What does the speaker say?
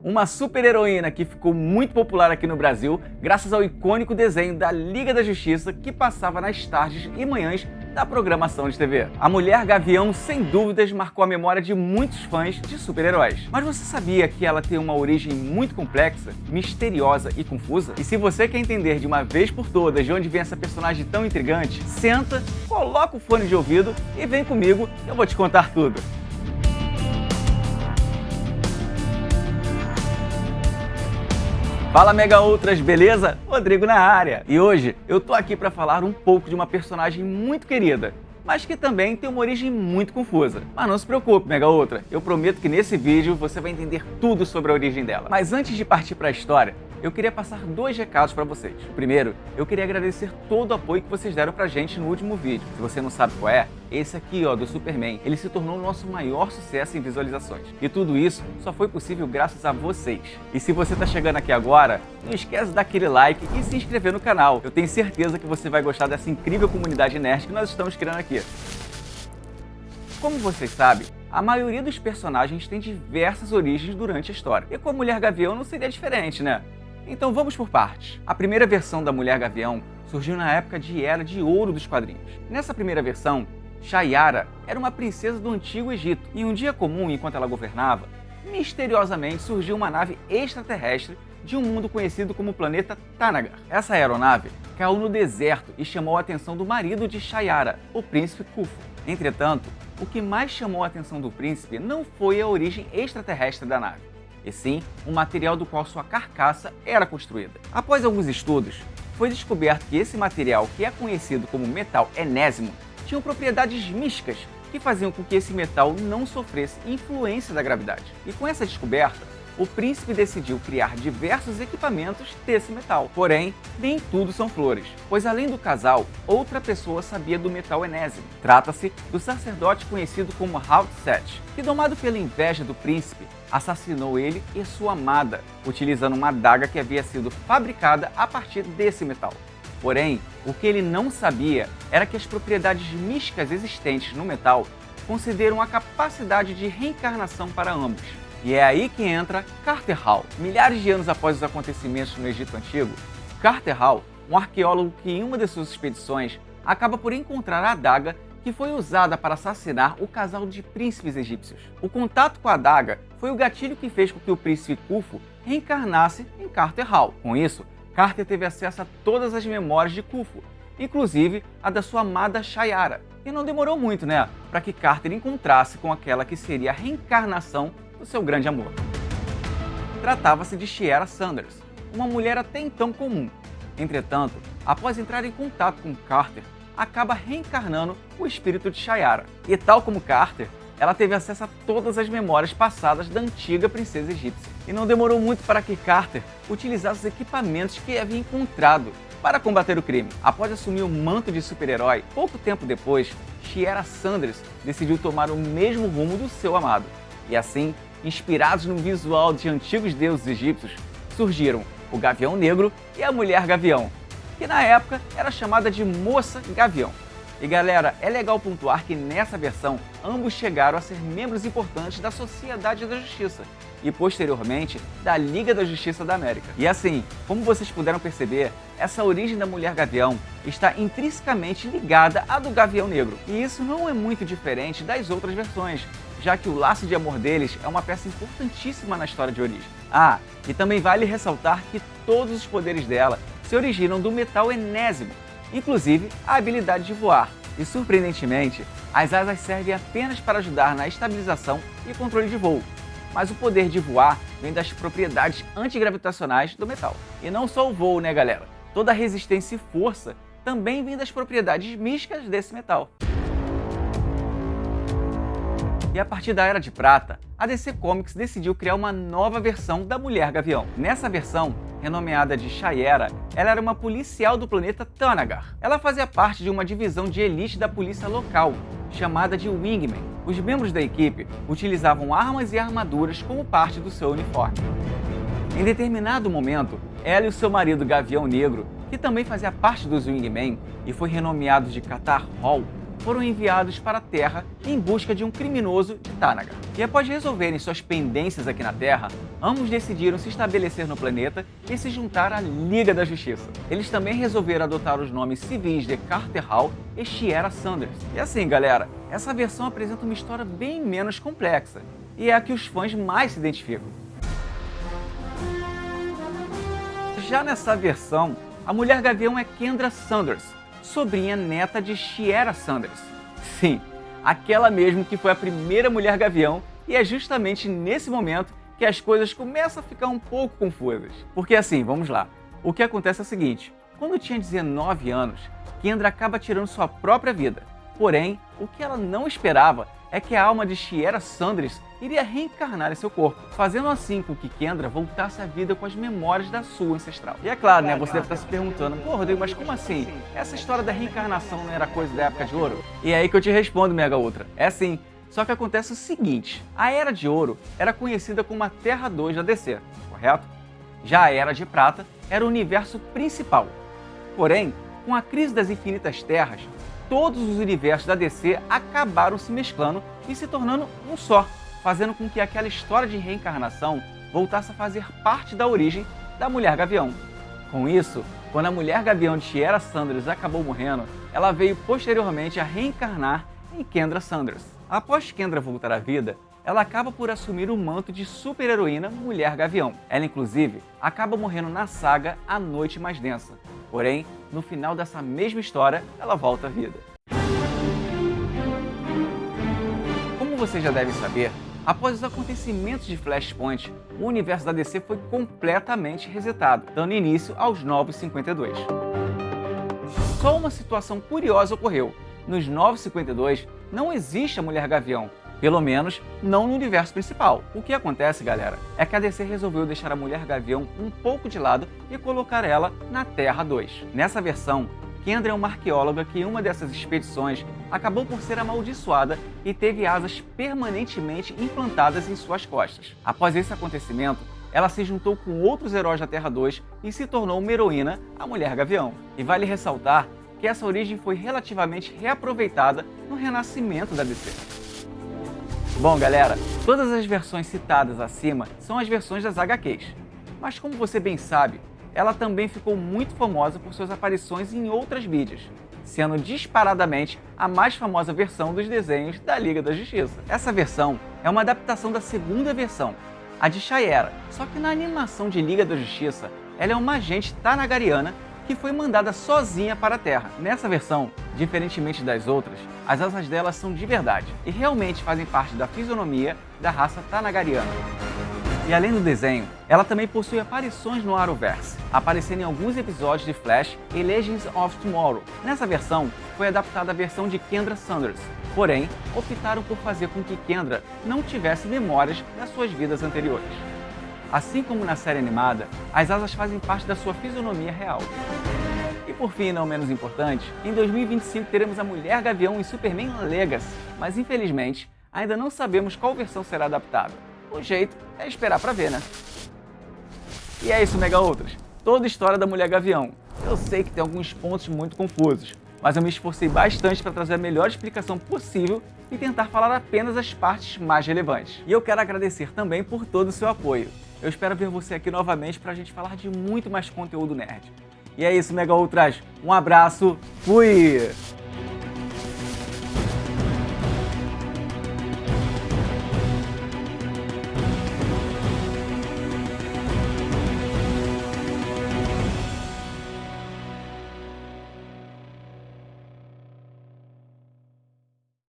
Uma super-heroína que ficou muito popular aqui no Brasil graças ao icônico desenho da Liga da Justiça que passava nas tardes e manhãs da programação de TV. A Mulher Gavião, sem dúvidas, marcou a memória de muitos fãs de super-heróis. Mas você sabia que ela tem uma origem muito complexa, misteriosa e confusa? E se você quer entender de uma vez por todas de onde vem essa personagem tão intrigante, senta, coloca o fone de ouvido e vem comigo que eu vou te contar tudo. Fala Mega Ultras, beleza? Rodrigo na área. E hoje eu tô aqui para falar um pouco de uma personagem muito querida, mas que também tem uma origem muito confusa. Mas não se preocupe, Mega Ultra, eu prometo que nesse vídeo você vai entender tudo sobre a origem dela. Mas antes de partir para a história, eu queria passar dois recados para vocês. Primeiro, eu queria agradecer todo o apoio que vocês deram pra gente no último vídeo. Se você não sabe qual é, esse aqui, ó, do Superman, ele se tornou o nosso maior sucesso em visualizações. E tudo isso só foi possível graças a vocês. E se você tá chegando aqui agora, não esquece de dar aquele like e se inscrever no canal. Eu tenho certeza que você vai gostar dessa incrível comunidade nerd que nós estamos criando aqui. Como vocês sabem, a maioria dos personagens tem diversas origens durante a história. E com a Mulher Gavião não seria diferente, né? Então vamos por partes. A primeira versão da Mulher Gavião surgiu na época de Era de Ouro dos quadrinhos. Nessa primeira versão, Shayara era uma princesa do Antigo Egito. E um dia comum, enquanto ela governava, misteriosamente surgiu uma nave extraterrestre de um mundo conhecido como o planeta Thanagar. Essa aeronave caiu no deserto e chamou a atenção do marido de Shayara, o príncipe Khufu. Entretanto, o que mais chamou a atenção do príncipe não foi a origem extraterrestre da nave, e sim o material do qual sua carcaça era construída. Após alguns estudos, foi descoberto que esse material, que é conhecido como metal enésimo, tinha propriedades místicas que faziam com que esse metal não sofresse influência da gravidade. E com essa descoberta, o príncipe decidiu criar diversos equipamentos desse metal. Porém, nem tudo são flores, pois além do casal, outra pessoa sabia do metal enésimo. Trata-se do sacerdote conhecido como Hatshepsut, que, domado pela inveja do príncipe, assassinou ele e sua amada, utilizando uma adaga que havia sido fabricada a partir desse metal. Porém, o que ele não sabia era que as propriedades místicas existentes no metal concederam a capacidade de reencarnação para ambos. E é aí que entra Carter Hall. Milhares de anos após os acontecimentos no Egito Antigo, Carter Hall, um arqueólogo que em uma de suas expedições acaba por encontrar a adaga que foi usada para assassinar o casal de príncipes egípcios. O contato com a adaga foi o gatilho que fez com que o príncipe Khufu reencarnasse em Carter Hall. Com isso, Carter teve acesso a todas as memórias de Khufu, inclusive a da sua amada Shayara. E não demorou muito, né, para que Carter encontrasse com aquela que seria a reencarnação do seu grande amor. Tratava-se de Shiera Sanders, uma mulher até então comum. Entretanto, após entrar em contato com Carter, acaba reencarnando o espírito de Shayara. E tal como Carter, ela teve acesso a todas as memórias passadas da antiga princesa egípcia. E não demorou muito para que Carter utilizasse os equipamentos que havia encontrado para combater o crime. Após assumir o manto de super-herói, pouco tempo depois, Shiera Sanders decidiu tomar o mesmo rumo do seu amado. E assim, inspirados no visual de antigos deuses egípcios, surgiram o Gavião Negro e a Mulher Gavião, que na época era chamada de Moça Gavião. E galera, é legal pontuar que nessa versão ambos chegaram a ser membros importantes da Sociedade da Justiça e posteriormente da Liga da Justiça da América. E assim, como vocês puderam perceber, essa origem da Mulher Gavião está intrinsecamente ligada à do Gavião Negro. E isso não é muito diferente das outras versões, já que o laço de amor deles é uma peça importantíssima na história de origem. Ah, e também vale ressaltar que todos os poderes dela se originam do metal enésimo, inclusive a habilidade de voar. E surpreendentemente, as asas servem apenas para ajudar na estabilização e controle de voo, mas o poder de voar vem das propriedades antigravitacionais do metal. E não só o voo, né galera? Toda a resistência e força também vem das propriedades místicas desse metal. E a partir da Era de Prata, a DC Comics decidiu criar uma nova versão da Mulher Gavião. Nessa versão, renomeada de Shayera, ela era uma policial do planeta Thanagar. Ela fazia parte de uma divisão de elite da polícia local, chamada de Wingmen. Os membros da equipe utilizavam armas e armaduras como parte do seu uniforme. Em determinado momento, ela e o seu marido Gavião Negro, que também fazia parte dos Wingmen e foi renomeado de Carter Hall, foram enviados para a Terra em busca de um criminoso de Thanagar. E após resolverem suas pendências aqui na Terra, ambos decidiram se estabelecer no planeta e se juntar à Liga da Justiça. Eles também resolveram adotar os nomes civis de Carter Hall e Shiera Sanders. E assim, galera, essa versão apresenta uma história bem menos complexa, e é a que os fãs mais se identificam. Já nessa versão, a Mulher Gavião é Kendra Sanders, sobrinha neta de Shiera Sanders. Sim, aquela mesmo que foi a primeira Mulher Gavião, e é justamente nesse momento que as coisas começam a ficar um pouco confusas. Porque assim, vamos lá, o que acontece é o seguinte: quando tinha 19 anos, Kendra acaba tirando sua própria vida. Porém, o que ela não esperava é que a alma de Shiera Sanders iria reencarnar em seu corpo, fazendo assim com que Kendra voltasse à vida com as memórias da sua ancestral. E é claro, né, você deve estar se perguntando: pô, Rodrigo, mas como assim? Essa história da reencarnação não era coisa da Época de Ouro? E é aí que eu te respondo, Mega Ultra. É sim. Só que acontece o seguinte: a Era de Ouro era conhecida como a Terra 2 da DC, correto? Já a Era de Prata era o universo principal. Porém, com a crise das infinitas terras, todos os universos da DC acabaram se mesclando e se tornando um só, fazendo com que aquela história de reencarnação voltasse a fazer parte da origem da Mulher Gavião. Com isso, quando a Mulher Gavião de Shiera Sanders acabou morrendo, ela veio posteriormente a reencarnar em Kendra Sanders. Após Kendra voltar à vida, ela acaba por assumir o manto de super-heroína Mulher Gavião. Ela, inclusive, acaba morrendo na saga A Noite Mais Densa. Porém, no final dessa mesma história, ela volta à vida. Como vocês já devem saber, após os acontecimentos de Flashpoint, o universo da DC foi completamente resetado, dando início aos Novos 52. Só uma situação curiosa ocorreu: nos Novos 52 não existe a Mulher Gavião, pelo menos não no universo principal. O que acontece, galera, é que a DC resolveu deixar a Mulher Gavião um pouco de lado e colocar ela na Terra 2. Nessa versão, Kendra é uma arqueóloga que em uma dessas expedições acabou por ser amaldiçoada e teve asas permanentemente implantadas em suas costas. Após esse acontecimento, ela se juntou com outros heróis da Terra 2 e se tornou uma heroína, a Mulher Gavião. E vale ressaltar que essa origem foi relativamente reaproveitada no renascimento da DC. Bom, galera, todas as versões citadas acima são as versões das HQs, mas como você bem sabe, ela também ficou muito famosa por suas aparições em outras mídias, sendo disparadamente a mais famosa versão dos desenhos da Liga da Justiça. Essa versão é uma adaptação da segunda versão, a de Shiera, só que na animação de Liga da Justiça, ela é uma agente tanagariana que foi mandada sozinha para a Terra. Nessa versão, diferentemente das outras, as asas dela são de verdade e realmente fazem parte da fisionomia da raça tanagariana. E além do desenho, ela também possui aparições no Arrowverse, aparecendo em alguns episódios de Flash e Legends of Tomorrow. Nessa versão, foi adaptada a versão de Kendra Sanders, porém, optaram por fazer com que Kendra não tivesse memórias das suas vidas anteriores. Assim como na série animada, as asas fazem parte da sua fisionomia real. E por fim, não menos importante, em 2025 teremos a Mulher Gavião em Superman Legacy, mas infelizmente ainda não sabemos qual versão será adaptada. O jeito é esperar pra ver, né? E é isso, Mega Ultras, toda a história da Mulher Gavião. Eu sei que tem alguns pontos muito confusos, mas eu me esforcei bastante para trazer a melhor explicação possível e tentar falar apenas as partes mais relevantes. E eu quero agradecer também por todo o seu apoio. Eu espero ver você aqui novamente para a gente falar de muito mais conteúdo nerd. E é isso, Mega Ultras. Um abraço, fui!